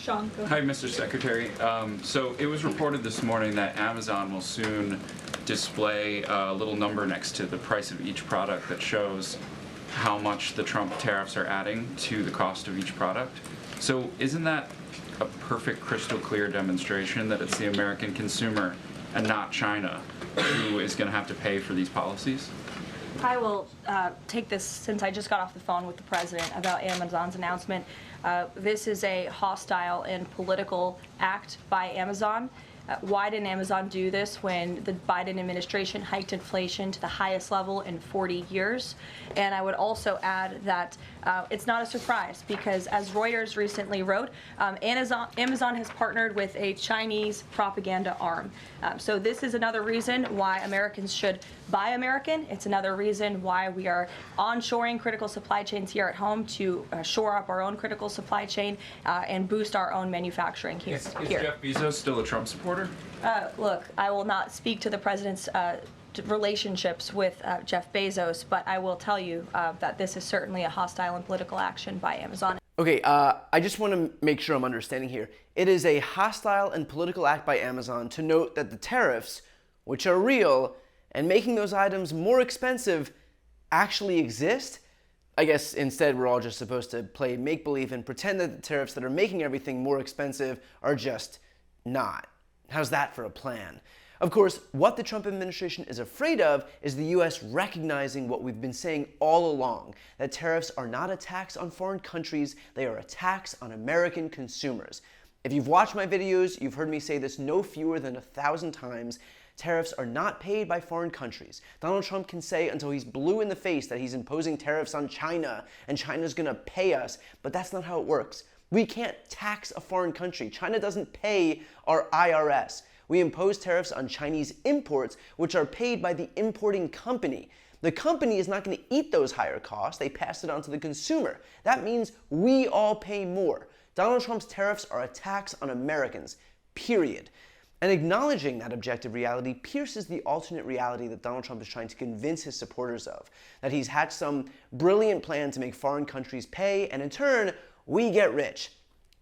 Sean, go Hi, ahead. Mr. Secretary. So it was reported this morning that Amazon will soon display a little number next to the price of each product that shows how much the Trump tariffs are adding to the cost of each product. So isn't that a perfect, crystal clear demonstration that it's the American consumer and not China who is going to have to pay for these policies? I will take this since I just got off the phone with the president about Amazon's announcement. This is a hostile and political act by Amazon. Why didn't Amazon do this when the Biden administration hiked inflation to the highest level in 40 years? And I would also add that it's not a surprise because, as Reuters recently wrote, Amazon has partnered with a Chinese propaganda arm. So this is another reason why Americans should buy American. It's another reason why we are onshoring critical supply chains here at home to shore up our own critical supply chain and boost our own manufacturing here. Is Jeff Bezos still a Trump supporter? Look, I will not speak to the president's relationships with Jeff Bezos, but I will tell you that this is certainly a hostile and political action by Amazon. Okay, I just want to make sure I'm understanding here. It is a hostile and political act by Amazon to note that the tariffs, which are real, and making those items more expensive actually exist. I guess instead we're all just supposed to play make-believe and pretend that the tariffs that are making everything more expensive are just not. How's that for a plan? Of course, what the Trump administration is afraid of is the US recognizing what we've been saying all along, that tariffs are not a tax on foreign countries, they are a tax on American consumers. If you've watched my videos, you've heard me say this no fewer than 1,000 times. Tariffs are not paid by foreign countries. Donald Trump can say until he's blue in the face that he's imposing tariffs on China and China's gonna pay us, but that's not how it works. We can't tax a foreign country. China doesn't pay our IRS. We impose tariffs on Chinese imports, which are paid by the importing company. The company is not going to eat those higher costs. They pass it on to the consumer. That means we all pay more. Donald Trump's tariffs are a tax on Americans, period. And acknowledging that objective reality pierces the alternate reality that Donald Trump is trying to convince his supporters of, that he's hatched some brilliant plan to make foreign countries pay, and in turn, we get rich.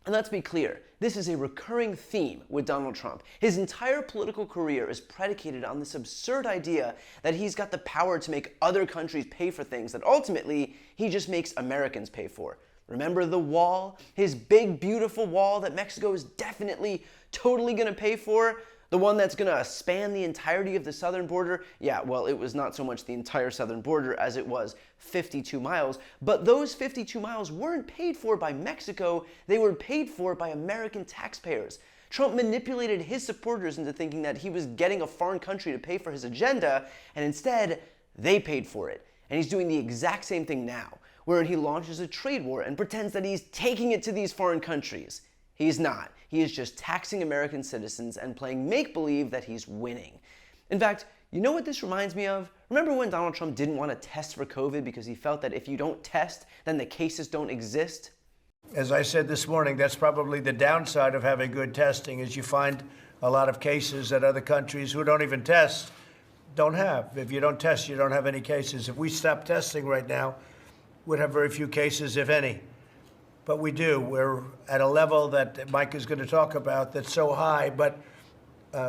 And let's be clear, this is a recurring theme with Donald Trump. His entire political career is predicated on this absurd idea that he's got the power to make other countries pay for things that ultimately he just makes Americans pay for. Remember the wall? His big, beautiful wall that Mexico is definitely, totally gonna pay for? The one that's gonna span the entirety of the southern border? Yeah, well, it was not so much the entire southern border as it was 52 miles, but those 52 miles weren't paid for by Mexico, they were paid for by American taxpayers. Trump manipulated his supporters into thinking that he was getting a foreign country to pay for his agenda, and instead, they paid for it. And he's doing the exact same thing now, wherein he launches a trade war and pretends that he's taking it to these foreign countries. He's not. He is just taxing American citizens and playing make-believe that he's winning. In fact, you know what this reminds me of? Remember when Donald Trump didn't want to test for COVID because he felt that if you don't test, then the cases don't exist? As I said this morning, that's probably the downside of having good testing, is you find a lot of cases that other countries who don't even test don't have. If you don't test, you don't have any cases. If we stop testing right now, we'd have very few cases, if any. But we do. We're at a level that Mike is going to talk about that's so high, but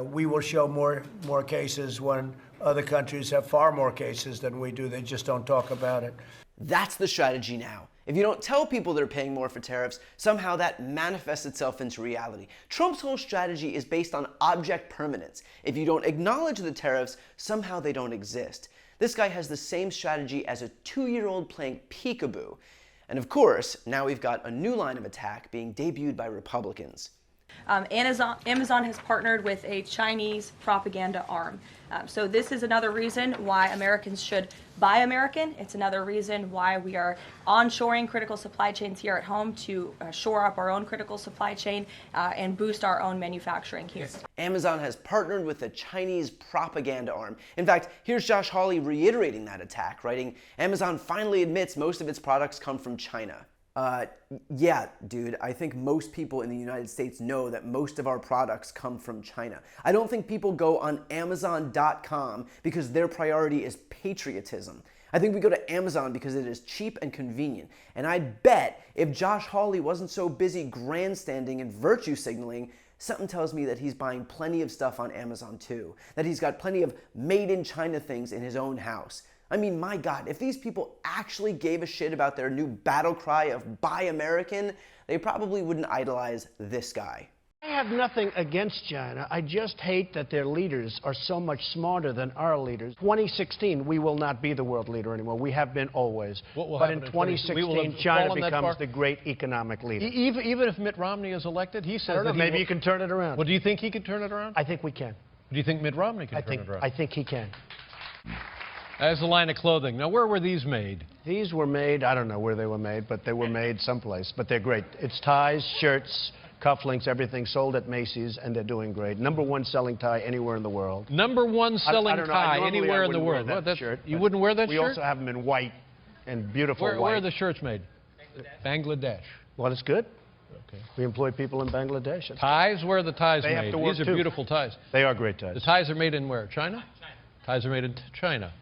we will show more cases when other countries have far more cases than we do. They just don't talk about it. That's the strategy now. If you don't tell people they're paying more for tariffs, somehow that manifests itself into reality. Trump's whole strategy is based on object permanence. If you don't acknowledge the tariffs, somehow they don't exist. This guy has the same strategy as a 2-year-old playing peekaboo. And of course, now we've got a new line of attack being debuted by Republicans. Amazon has partnered with a Chinese propaganda arm. So this is another reason why Americans should buy American. It's another reason why we are onshoring critical supply chains here at home to shore up our own critical supply chain and boost our own manufacturing here. Amazon has partnered with a Chinese propaganda arm. In fact, here's Josh Hawley reiterating that attack, writing, Amazon finally admits most of its products come from China. Yeah, dude, I think most people in the United States know that most of our products come from China. I don't think people go on Amazon.com because their priority is patriotism. I think we go to Amazon because it is cheap and convenient. And I bet if Josh Hawley wasn't so busy grandstanding and virtue signaling, something tells me that he's buying plenty of stuff on Amazon too. That he's got plenty of made in China things in his own house. I mean, my God, if these people actually gave a shit about their new battle cry of Buy American, they probably wouldn't idolize this guy. I have nothing against China. I just hate that their leaders are so much smarter than our leaders. 2016, we will not be the world leader anymore. We have been always. What will but happen in in 2016, China becomes the great economic leader. Even if Mitt Romney is elected, he says that maybe you can turn it around. Well, do you think he can turn it around? I think we can. Do you think Mitt Romney can turn it around? I think he can. As a line of clothing. Now, where were these made? These were made, I don't know where they were made, but they were made someplace. But they're great. It's ties, shirts, cufflinks, everything sold at Macy's, and they're doing great. #1 selling tie anywhere in the world. #1 selling I don't know. tie Normally anywhere I in the wouldn't world. wear What, that shirt, you but wouldn't wear that we shirt? We also have them in white and beautiful white. Where are the shirts made? Bangladesh. Well, it's good. Okay. We employ people in Bangladesh. Ties? Where are the ties They made? have to work These are too. beautiful ties. They are great ties. The ties are made in where? China? Ties are made in China.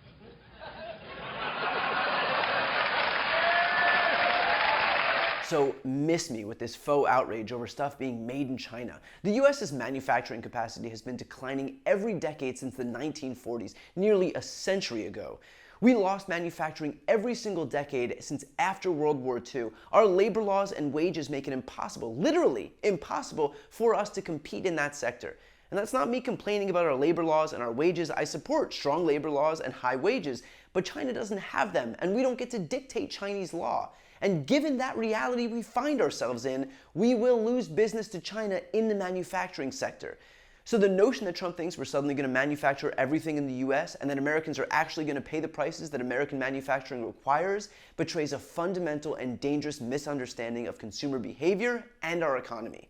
So miss me with this faux outrage over stuff being made in China. The US's manufacturing capacity has been declining every decade since the 1940s, nearly a century ago. We lost manufacturing every single decade since after World War II. Our labor laws and wages make it impossible, literally impossible, for us to compete in that sector. And that's not me complaining about our labor laws and our wages. I support strong labor laws and high wages, but China doesn't have them, and we don't get to dictate Chinese law. And given that reality we find ourselves in, we will lose business to China in the manufacturing sector. So the notion that Trump thinks we're suddenly going to manufacture everything in the US and that Americans are actually going to pay the prices that American manufacturing requires betrays a fundamental and dangerous misunderstanding of consumer behavior and our economy.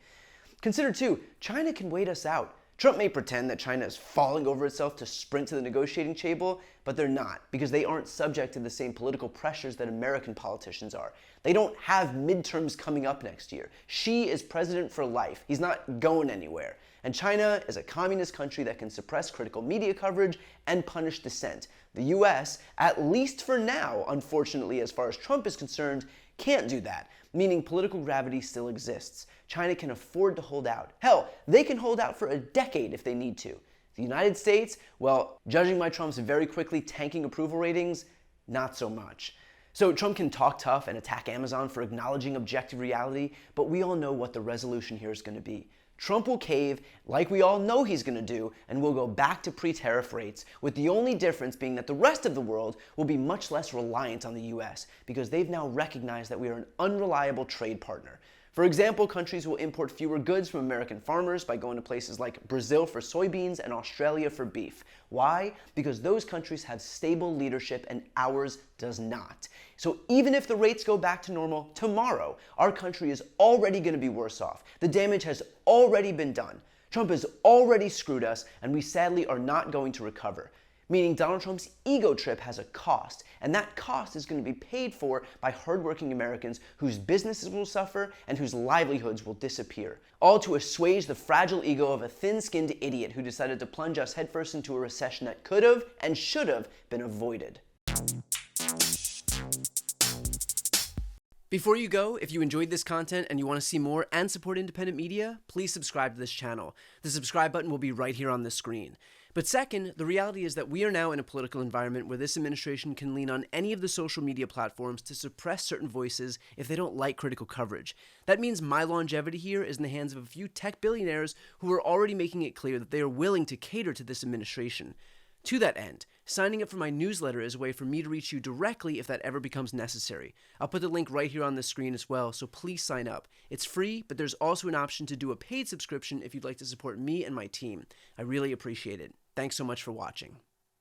Consider too, China can wait us out. Trump may pretend that China is falling over itself to sprint to the negotiating table, but they're not, because they aren't subject to the same political pressures that American politicians are. They don't have midterms coming up next year. Xi is president for life. He's not going anywhere. And China is a communist country that can suppress critical media coverage and punish dissent. The US, at least for now, unfortunately, as far as Trump is concerned, can't do that, meaning political gravity still exists. China can afford to hold out. Hell, they can hold out for a decade if they need to. The United States, well, judging by Trump's very quickly tanking approval ratings, not so much. So Trump can talk tough and attack Amazon for acknowledging objective reality, but we all know what the resolution here is going to be. Trump will cave, like we all know he's going to do, and we'll go back to pre-tariff rates, with the only difference being that the rest of the world will be much less reliant on the US, because they've now recognized that we are an unreliable trade partner. For example, countries will import fewer goods from American farmers by going to places like Brazil for soybeans and Australia for beef. Why? Because those countries have stable leadership and ours does not. So even if the rates go back to normal tomorrow, our country is already going to be worse off. The damage has already been done. Trump has already screwed us, and we sadly are not going to recover. Meaning Donald Trump's ego trip has a cost, and that cost is going to be paid for by hardworking Americans whose businesses will suffer and whose livelihoods will disappear. All to assuage the fragile ego of a thin-skinned idiot who decided to plunge us headfirst into a recession that could have and should have been avoided. Before you go, if you enjoyed this content and you want to see more and support independent media, please subscribe to this channel. The subscribe button will be right here on the screen. But second, the reality is that we are now in a political environment where this administration can lean on any of the social media platforms to suppress certain voices if they don't like critical coverage. That means my longevity here is in the hands of a few tech billionaires who are already making it clear that they are willing to cater to this administration. To that end, signing up for my newsletter is a way for me to reach you directly if that ever becomes necessary. I'll put the link right here on the screen as well, so please sign up. It's free, but there's also an option to do a paid subscription if you'd like to support me and my team. I really appreciate it. Thanks so much for watching.